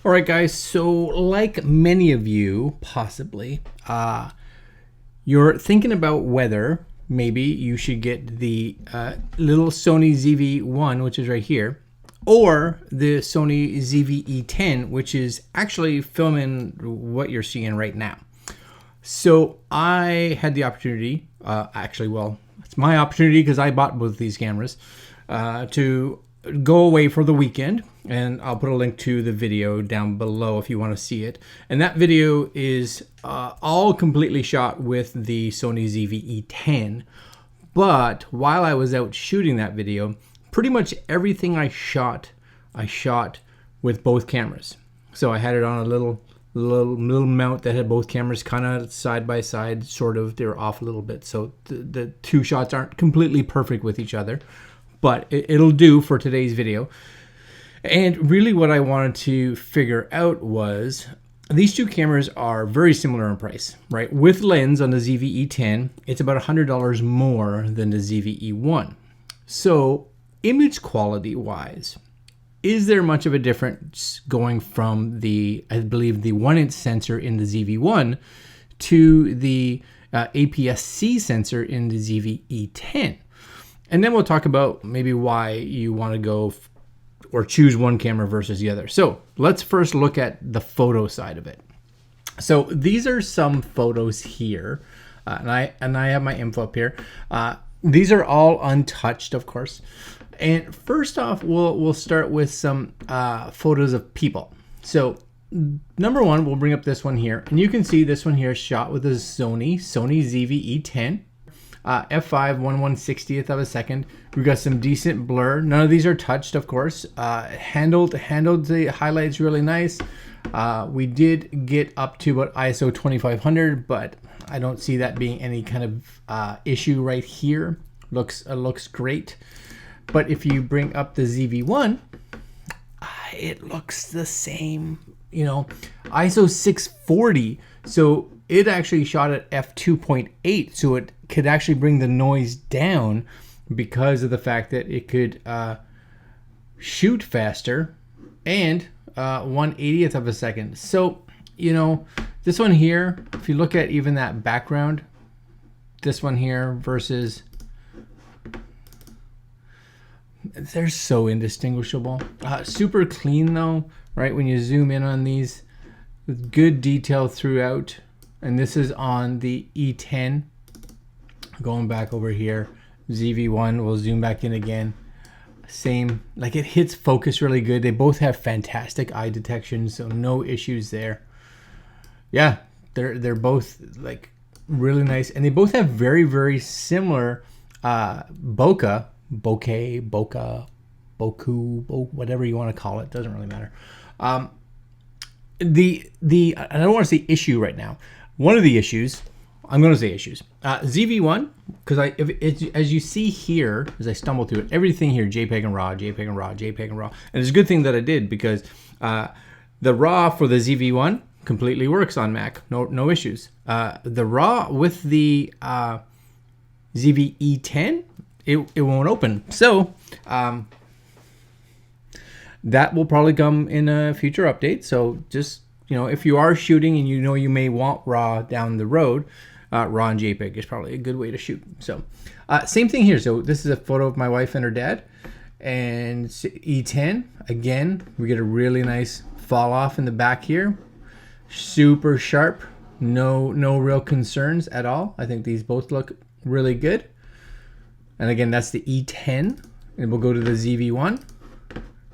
All right, guys. So, like many of you, possibly, you're thinking about whether maybe you should get the little Sony ZV-1, which is right here, or the Sony ZV-E10, which is actually filming what you're seeing right now. So I had the opportunity, well, it's my opportunity because I bought both these cameras, to go away for the weekend, and I'll put a link to the video down below if you want to see it. And that video is all completely shot with the Sony ZV-E10. But while I was out shooting that video, pretty much everything I shot with both cameras. So I had it on a little mount that had both cameras kind of side by side, sort of. They're off a little bit, so the two shots aren't completely perfect with each other, but it'll do for today's video. And really what I wanted to figure out was these two cameras are very similar in price, right? With lens on the ZV-E10, it's about $100 more than the ZV-E1. So image quality wise, is there much of a difference going from the, I believe, the 1-inch sensor in the ZV-1 to the APS-C sensor in the ZV-E10? And then we'll talk about maybe why you want to go or choose one camera versus the other. So let's first look at the photo side of it. So these are some photos here, and I have my info up here. These are all untouched, of course. And first off, we'll start with some photos of people. So number one, we'll bring up this one here, and you can see this one here is shot with a Sony ZV-E10. F5 1/160th of a second. We've got some decent blur. None of these are touched, of course. Handled the highlights really nice. We did get up to about ISO 2500, but I don't see that being any kind of issue right here. Looks great. But if you bring up the ZV-1, it looks the same. You know, ISO 640. So it actually shot at f2.8, so it could actually bring the noise down because of the fact that it could shoot faster, and 1/80th of a second. So, you know, this one here, if you look at even that background, this one here versus, they're so indistinguishable. Super clean though, right? When you zoom in on these, with good detail throughout. And this is on the E10. Going back over here, ZV-1, we'll zoom back in again. Same, like it hits focus really good. They both have fantastic eye detection, so no issues there. Yeah, they're both like really nice, and they both have very, very similar bokeh, whatever you want to call it, doesn't really matter. I don't want to say issue right now. One of the issues, I'm going to say issues. ZV-1, because as you see here, as I stumble through it, everything here, JPEG and RAW, JPEG and RAW, JPEG and RAW. And it's a good thing that I did, because the RAW for the ZV-1 completely works on Mac, no issues. The RAW with the ZV-E10, it won't open. So that will probably come in a future update. So just, you know, if you are shooting and you know you may want RAW down the road, RAW and JPEG is probably a good way to shoot. So same thing here. So this is a photo of my wife and her dad, and E10. Again, we get a really nice fall off in the back here. Super sharp. No real concerns at all. I think these both look really good. And again, that's the E10. And we'll go to the ZV-1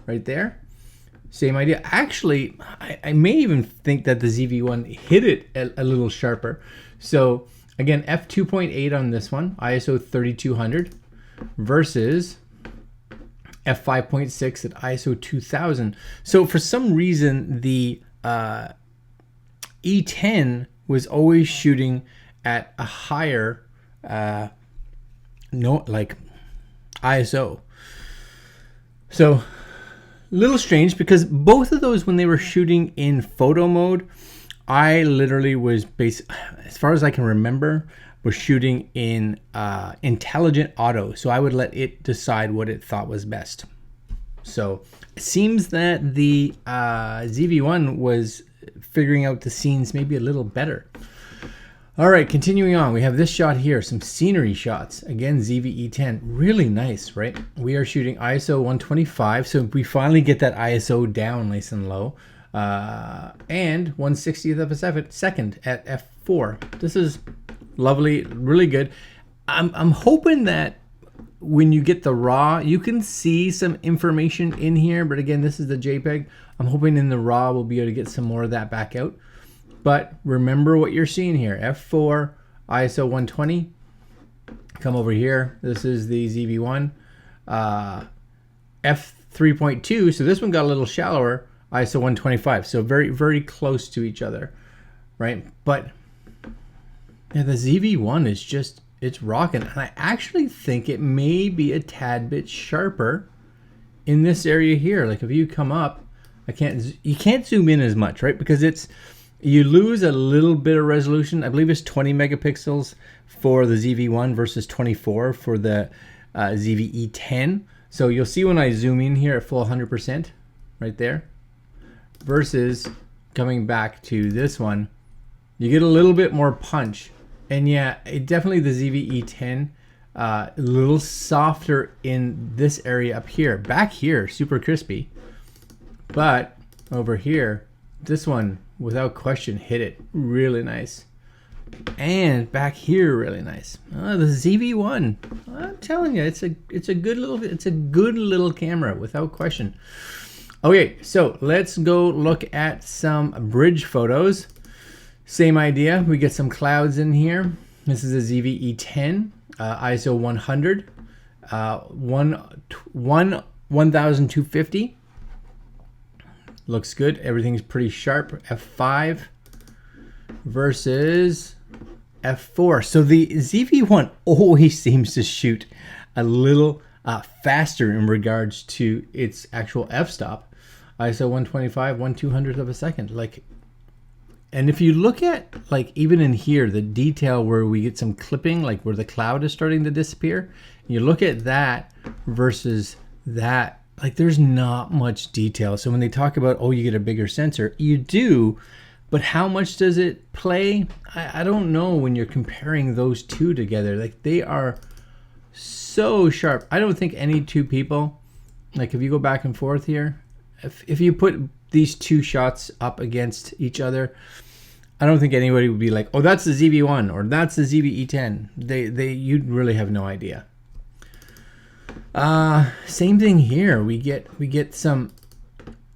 right there. Same idea. Actually, I may even think that the ZV-1 hit it a little sharper. So again, f2.8 on this one, ISO 3200 versus f5.6 at ISO 2000. So for some reason, the E10 was always shooting at a higher ISO. So little strange, because both of those, when they were shooting in photo mode, I literally was as far as I can remember, was shooting in intelligent auto. So I would let it decide what it thought was best. So It seems that the ZV-1 was figuring out the scenes maybe a little better. All right, continuing on, we have this shot here, some scenery shots. Again, ZV-E10, really nice, right? We are shooting ISO 125, so we finally get that ISO down nice and low. And 1/60th of a second at f4. This is lovely, really good. I'm hoping that when you get the raw, you can see some information in here, but again, this is the JPEG. I'm hoping in the raw we'll be able to get some more of that back out. But remember what you're seeing here, f4, ISO 120. Come over here, this is the ZV-1. f3.2, so this one got a little shallower, ISO 125. So very, very close to each other, right? But yeah, the ZV-1 is just, it's rocking. And I actually think it may be a tad bit sharper in this area here. Like if you come up, you can't zoom in as much, right? Because you lose a little bit of resolution. I believe it's 20 megapixels for the ZV-1 versus 24 for the ZV-E10. So you'll see when I zoom in here at full 100% right there versus coming back to this one, you get a little bit more punch. And yeah, definitely the ZV-E10, a little softer in this area up here. Back here, super crispy. But over here, this one, without question, hit it really nice. And back here, really nice. The ZV-1, I'm telling you, it's a good little camera without question. Okay, so let's go look at some bridge photos. Same idea. We get some clouds in here. This is a ZV-E10, ISO 100, 1250. Looks good. Everything's pretty sharp. F5 versus F4. So the ZV-1 always seems to shoot a little faster in regards to its actual f-stop. ISO 125, 1/200th of a second. And if you look at, like, even in here, the detail where we get some clipping, like where the cloud is starting to disappear, you look at that versus that, like, there's not much detail. So when they talk about, oh, you get a bigger sensor, you do, but how much does it play? I don't know when you're comparing those two together. Like, they are so sharp. I don't think any two people, like, if you go back and forth here, if you put these two shots up against each other, I don't think anybody would be like, oh, that's the ZV-1 or that's the ZV-E10. You'd really have no idea. Same thing here. We get some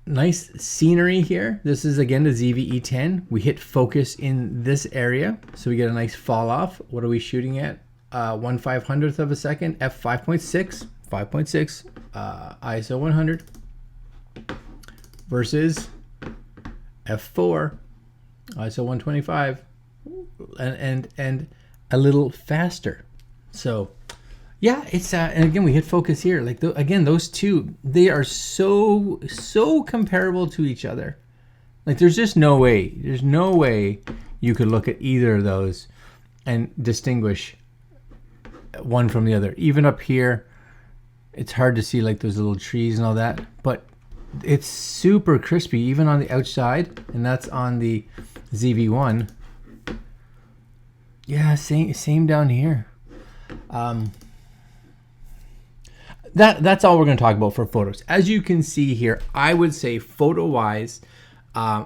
nice scenery here. This is again the ZV-E10. We hit focus in this area, so we get a nice fall off. What are we shooting at? 1/500th of a second, f5.6, 5.6, ISO 100 versus f4, ISO 125, and a little faster. So yeah, it's and again we hit focus here. Like again, those two, they are so comparable to each other. Like there's just no way. There's no way you could look at either of those and distinguish one from the other. Even up here, it's hard to see like those little trees and all that, but it's super crispy even on the outside, and that's on the ZV-1. Yeah, same down here. That's all we're going to talk about for photos. As you can see here, I would say photo-wise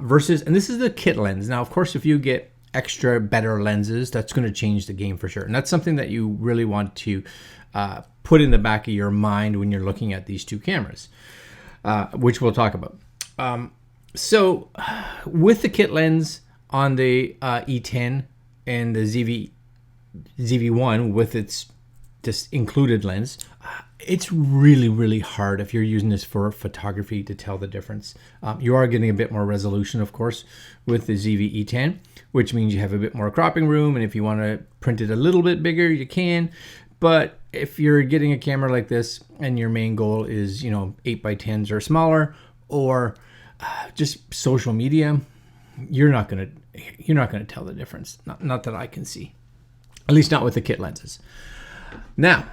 versus, and this is the kit lens. Now, of course, if you get extra better lenses, that's going to change the game for sure. And that's something that you really want to put in the back of your mind when you're looking at these two cameras, which we'll talk about. So with the kit lens on the E10 and the ZV-1 with its just included lens, it's really hard if you're using this for photography to tell the difference. You are getting a bit more resolution, of course, with the ZV-E10, which means you have a bit more cropping room, and if you want to print it a little bit bigger, you can. But if you're getting a camera like this and your main goal is, 8x10s or smaller, or just social media, you're not gonna tell the difference. Not that I can see, at least not with the kit lenses. Now,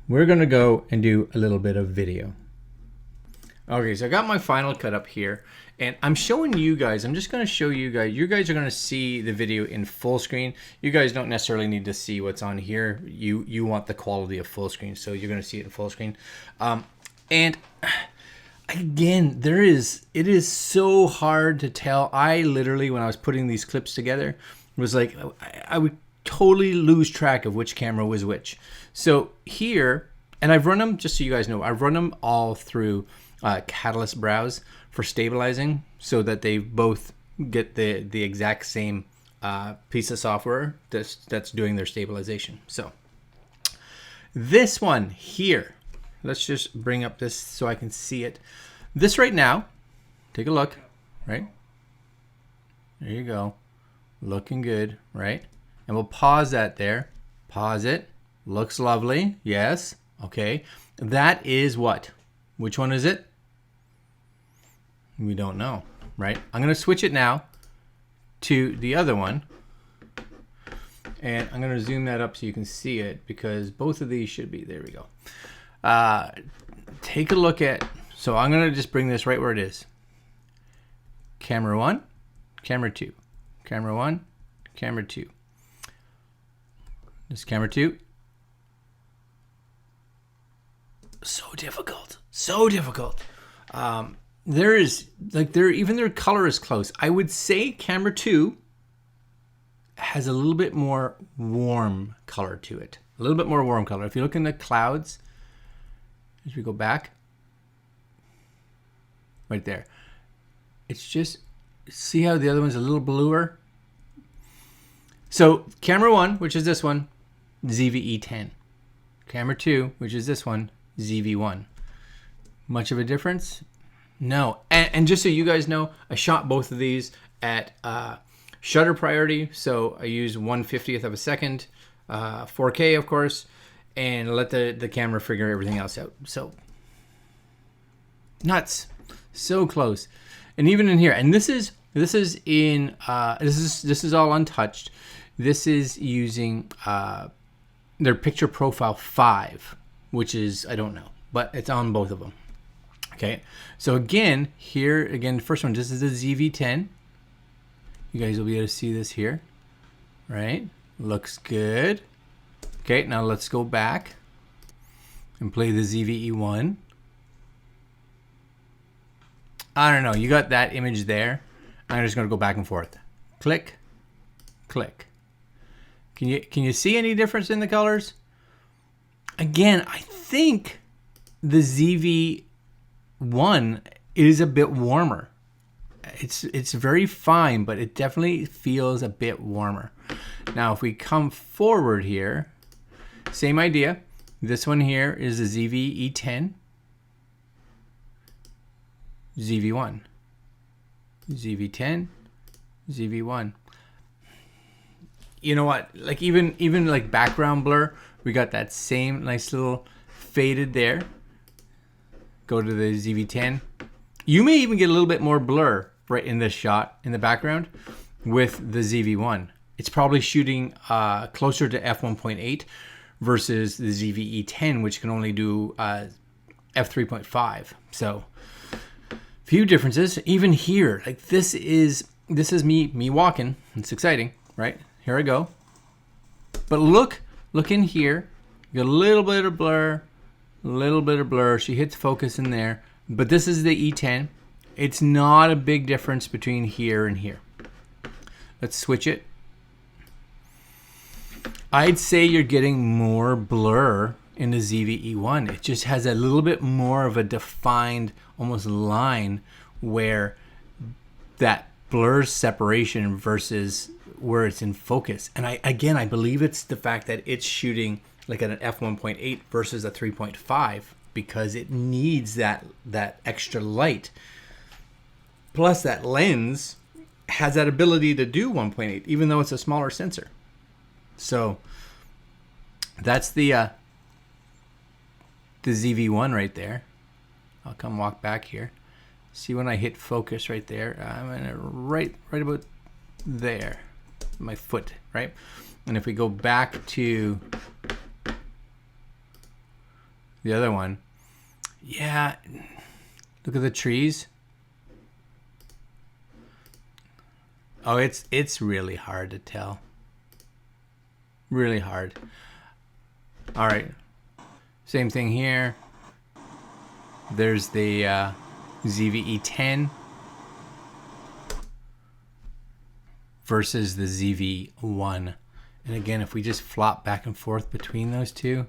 we're gonna go and do a little bit of video. Okay, so I got my final cut up here, and I'm showing you guys, I'm just going to show you guys are going to see the video in full screen. You guys don't necessarily need to see what's on here. You want the quality of full screen, so you're going to see it in full screen. And again, it is so hard to tell. I literally, when I was putting these clips together, was like, I would totally lose track of which camera was which. So here, and I've run them, just so you guys know, I've run them all through Catalyst Browse for stabilizing, so that they both get the exact same piece of software that's doing their stabilization. So this one here, let's just bring up this so I can see it. This right now, take a look, right? There you go. Looking good, right? And we'll pause that there. Pause it. Looks lovely. Yes. Okay. That is what? Which one is it? We don't know, right? I'm going to switch it now to the other one. And I'm going to zoom that up so you can see it, because both of these should be, there we go. Take a look at, so I'm going to just bring this right where it is. Camera 1, camera 2. Camera 1, camera 2. This camera 2. So difficult. So difficult. There is, like, even their color is close. I would say camera 2 has a little bit more warm color to it. A little bit more warm color. If you look in the clouds, as we go back, right there, it's just, see how the other one's a little bluer? So camera 1, which is this one, ZV-E10. Camera 2, which is this one, ZV-1. Much of a difference? No. And just so you guys know, I shot both of these at shutter priority. So I use 1/50th of a second, 4K of course, and let the camera figure everything else out. So nuts. So close. And even in here, and this is in this is all untouched. This is using their picture profile 5, which is, I don't know, but it's on both of them. Okay, so again, here, again, the first one, this is the ZV-10. You guys will be able to see this here, right? Looks good. Okay, now let's go back and play the ZV-E1. I don't know, you got that image there. I'm just gonna go back and forth. Click, click. Can you see any difference in the colors? Again, I think the ZV-1 is a bit warmer. It's very fine, but it definitely feels a bit warmer. Now, if we come forward here, same idea. This one here is the ZV-E10, ZV-1, ZV-10, ZV-1. You know what? Like even like background blur, we got that same nice little faded there. Go to the ZV-10. You may even get a little bit more blur right in this shot in the background with the ZV-1. It's probably shooting closer to f1.8 versus the ZV-E10, which can only do f3.5. So few differences. Even here, like this is me walking. It's exciting, right? Here I go. But look in here. You got a little bit of blur, She hits focus in there. But this is the E10. It's not a big difference between here and here. Let's switch it. I'd say you're getting more blur in the ZV-E1. It just has a little bit more of a defined almost line where that blur separation versus where it's in focus. And I believe it's the fact that it's shooting like at an f1.8 versus a 3.5 because it needs that extra light. Plus that lens has that ability to do 1.8 even though it's a smaller sensor. So that's the ZV-1 right there. I'll come walk back here. See when I hit focus right there, I'm gonna right about there, my foot, right? And if we go back to the other one, yeah, Look at the trees. Oh, it's really hard to tell. Really hard. All right. Same thing here. There's the ZV-E10 versus the ZV-1. And again, if we just flop back and forth between those two,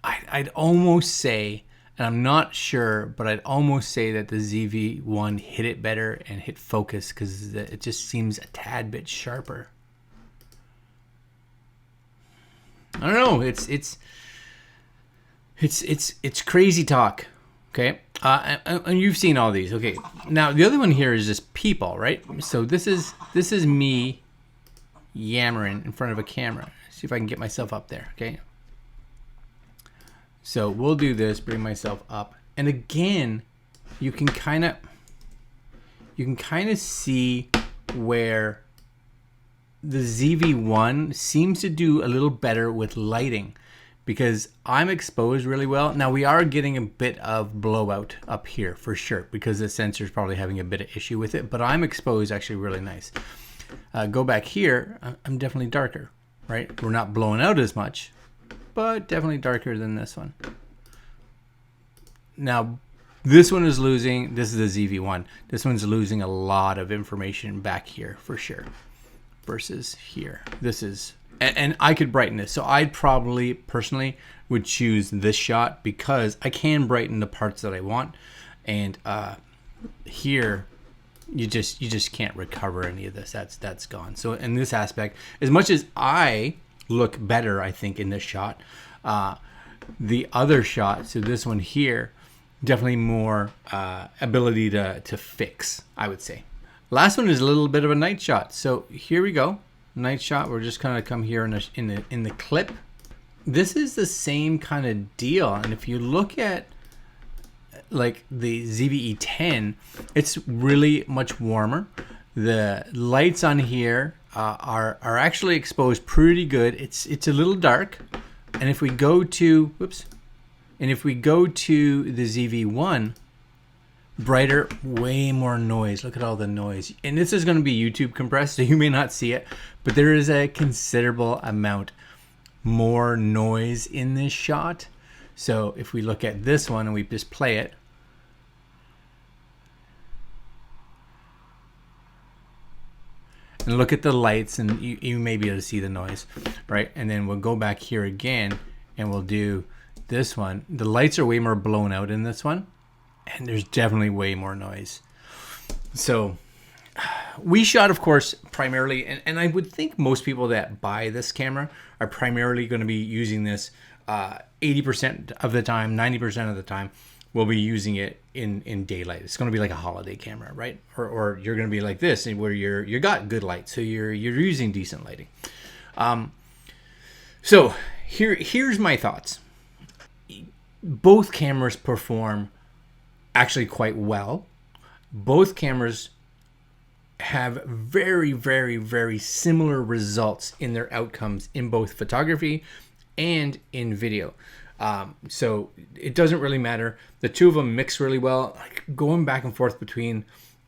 I'd almost say, and I'm not sure, but I'd almost say that the ZV-1 hit it better and hit focus because it just seems a tad bit sharper. I don't know. It's crazy talk. Okay, and you've seen all these. Okay, now the other one here is just people, right? So this is me yammering in front of a camera. See if I can get myself up there. Okay. So we'll do this. Bring myself up, and again, you can kind of see where the ZV-1 seems to do a little better with lighting, because I'm exposed really well. Now we are getting a bit of blowout up here for sure, because the sensor is probably having a bit of issue with it, but I'm exposed actually really nice. Go back here, I'm definitely darker, right? We're not blowing out as much, but definitely darker than this one. Now this one is losing, this is the ZV-1. This one's losing a lot of information back here for sure, versus here. This is, and I could brighten this. So I'd probably personally would choose this shot because I can brighten the parts that I want. And here you just can't recover any of this. That's gone. So in this aspect, as much as I look better, I think, in this shot, the other shot, so this one here, definitely more ability to fix, I would say. Last one is a little bit of a night shot. So here we go. Night shot. We're just kind of come here in the clip. This is the same kind of deal. And if you look at like the ZV-E10, it's really much warmer. The lights on here are actually exposed pretty good. It's a little dark. And if we go to, and if we go to the ZV-1, brighter, way more noise. Look at all the noise. And this is going to be YouTube compressed, so you may not see it, but there is a considerable amount more noise in this shot. So if we look at this one and we just play it, and look at the lights, and you may be able to see the noise, right? And then we'll go back here again and we'll do this one. The lights are way more blown out in this one, and there's definitely way more noise. So we shot, of course, primarily, and I would think most people that buy this camera are primarily going to be using this 80% of the time, 90% of the time, we'll be using it in daylight. It's going to be like a holiday camera, right? Or you're going to be like this, where you got good light, so you're using decent lighting. So here's my thoughts. Both cameras perform actually quite well. Both cameras have very, very, very similar results in their outcomes in both photography and in video. So it doesn't really matter. The two of them mix really well. Like going back and forth between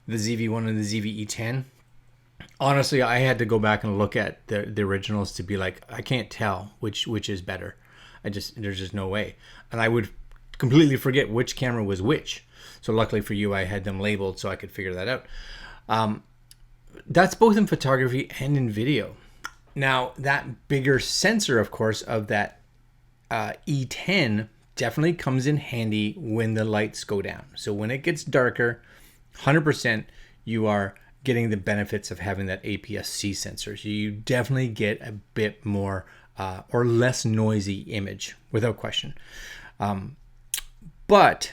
the ZV-1 and the ZV-E10, honestly, I had to go back and look at the originals to be like, I can't tell which is better. There's just no way. And I would completely forget which camera was which. So luckily for you, I had them labeled so I could figure that out. That's both in photography and in video. Now, that bigger sensor, of course, of that E10 definitely comes in handy when the lights go down. So when it gets darker, 100% you are getting the benefits of having that APS-C sensor. So you definitely get a bit more or less noisy image, without question. But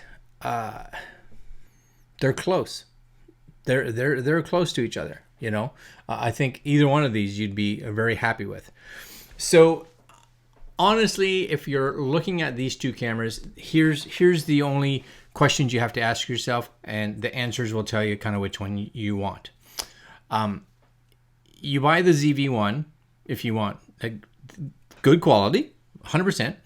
they're close. They're close to each other. You know, I think either one of these you'd be very happy with. So honestly, if you're looking at these two cameras, here's the only questions you have to ask yourself, and the answers will tell you kind of which one you want. You buy the ZV-1 if you want a good quality, 100%.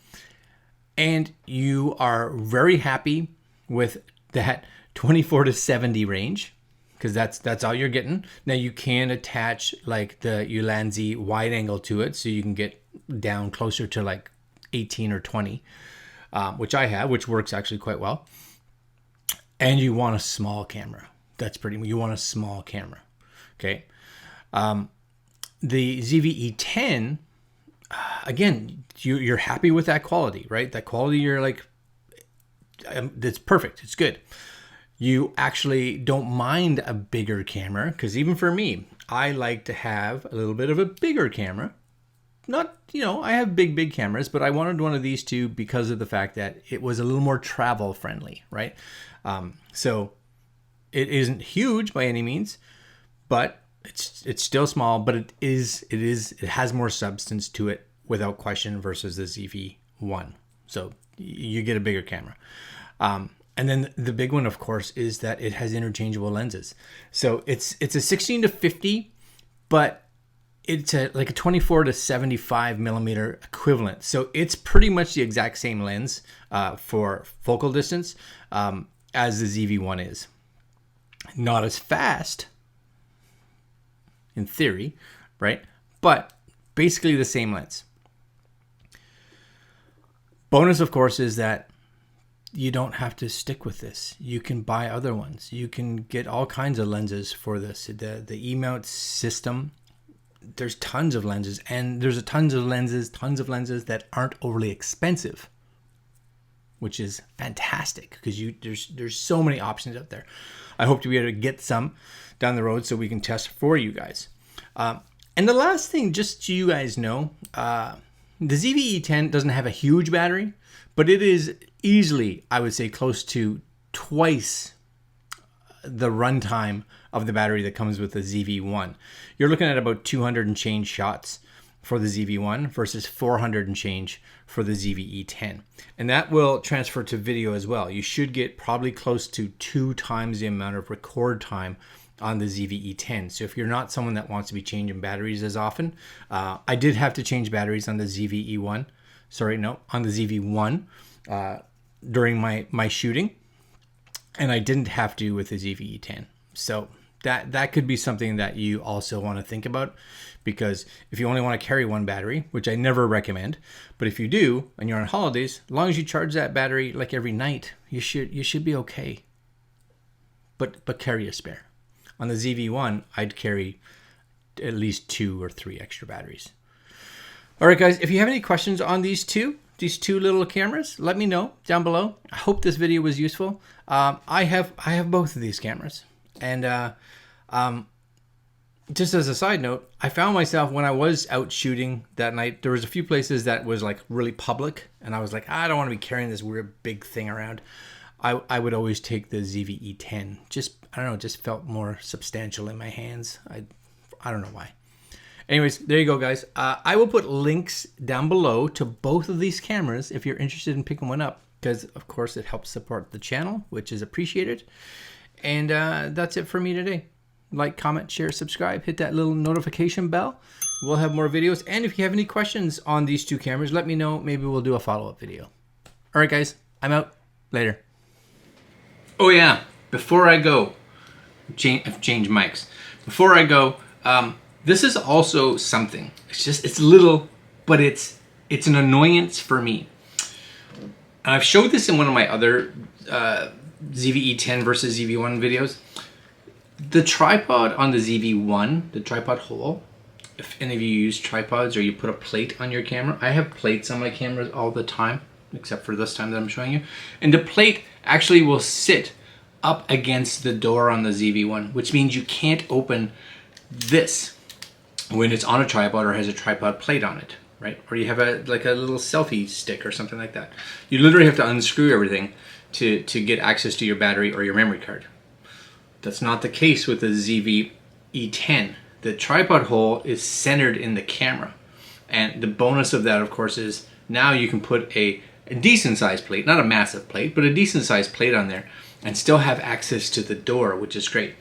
and you are very happy with that 24 to 70 range, because that's all you're getting. Now you can attach like the Ulanzi wide angle to it, so you can get down closer to like 18 or 20, which I have, which works actually quite well. And you want a small camera. You want a small camera. Okay. The ZV-E10, again, you're happy with that quality, right? That quality, you're like, it's perfect. It's good. You actually don't mind a bigger camera, because even for me, I like to have a little bit of a bigger camera. Not, I have big cameras, but I wanted one of these two because of the fact that it was a little more travel friendly, right? So it isn't huge by any means, but it's still small, but it has more substance to it without question versus the ZV-1. So you get a bigger camera. And then the big one, of course, is that it has interchangeable lenses. So it's a 16 to 50, but it's like a 24 to 75 millimeter equivalent. So it's pretty much the exact same lens for focal distance as the ZV-1 is. Not as fast, in theory, right? But basically the same lens. Bonus, of course, is that you don't have to stick with this. You can buy other ones. You can get all kinds of lenses for this. The E-mount system, there's tons of lenses, and there's tons of lenses that aren't overly expensive, which is fantastic, because there's so many options out there. I hope to be able to get some down the road so we can test for you guys. And the last thing, just so you guys know, the ZV-E10 doesn't have a huge battery, but it is easily, I would say, close to twice the runtime of the battery that comes with the ZV-1. You're looking at about 200 and change shots for the ZV-1 versus 400 and change for the ZV-E10. And that will transfer to video as well. You should get probably close to 2 times the amount of record time on the ZV-E10. So if you're not someone that wants to be changing batteries as often, I did have to change batteries on the ZV-E1. On the ZV-1 during my shooting, and I didn't have to with the ZV-E10. So that could be something that you also want to think about, because if you only want to carry one battery, which I never recommend, but if you do and you're on holidays, as long as you charge that battery like every night, you should be okay. But carry a spare. On the ZV-1, I'd carry at least 2 or 3 extra batteries. All right, guys, if you have any questions on these two little cameras, let me know down below. I hope this video was useful. I have both of these cameras, and just as a side note, I found myself when I was out shooting that night, there was a few places that was like really public, and I was like, I don't want to be carrying this weird big thing around. I would always take the ZV-E10. I don't know, just felt more substantial in my hands. I don't know why. Anyways, there you go, guys. I will put links down below to both of these cameras if you're interested in picking one up, because of course it helps support the channel, which is appreciated. And that's it for me today. Like, comment, share, subscribe, hit that little notification bell. We'll have more videos. And if you have any questions on these two cameras, let me know. Maybe we'll do a follow-up video. All right, guys, I'm out. Later. Oh yeah, before I go, I've changed mics. Before I go, this is also something. It's little, but it's an annoyance for me. And I've showed this in one of my other ZV-E10 versus ZV-1 videos. The tripod on the ZV-1, the tripod hole, if any of you use tripods or you put a plate on your camera, I have plates on my cameras all the time, except for this time that I'm showing you. And the plate actually will sit up against the door on the ZV-1, which means you can't open this when it's on a tripod or has a tripod plate on it, right? Or you have like a little selfie stick or something like that. You literally have to unscrew everything to get access to your battery or your memory card. That's not the case with the ZV-E10. The tripod hole is centered in the camera. And the bonus of that, of course, is now you can put a decent sized plate, not a massive plate, but a decent sized plate on there and still have access to the door, which is great.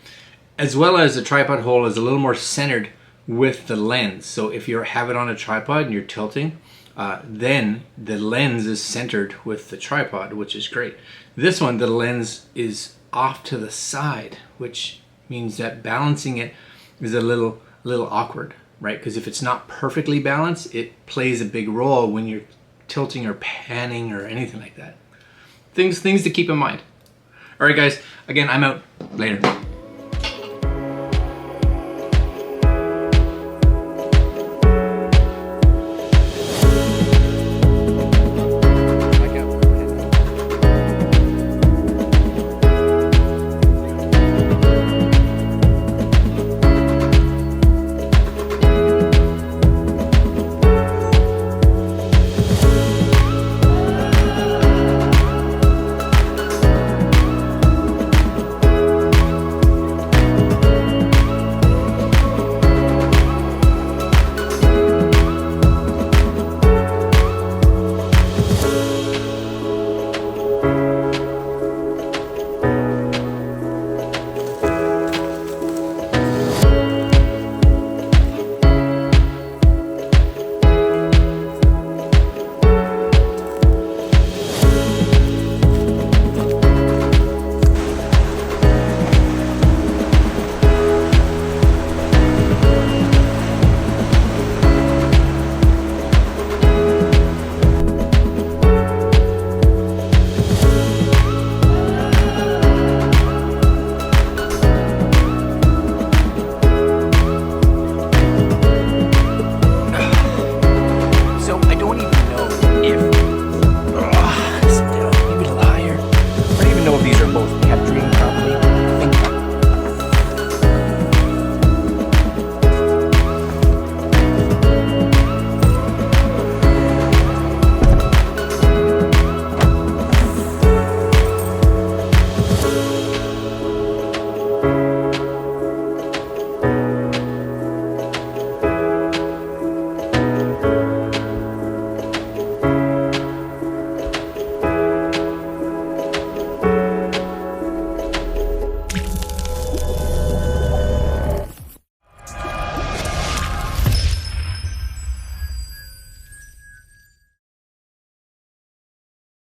As well as the tripod hole is a little more centered with the lens. So if you have it on a tripod and you're tilting, then the lens is centered with the tripod, which is great. This one, the lens is off to the side, which means that balancing it is a little awkward, right? Because if it's not perfectly balanced, it plays a big role when you're tilting or panning or anything like that. Things to keep in mind. All right, guys, again, I'm out. Later.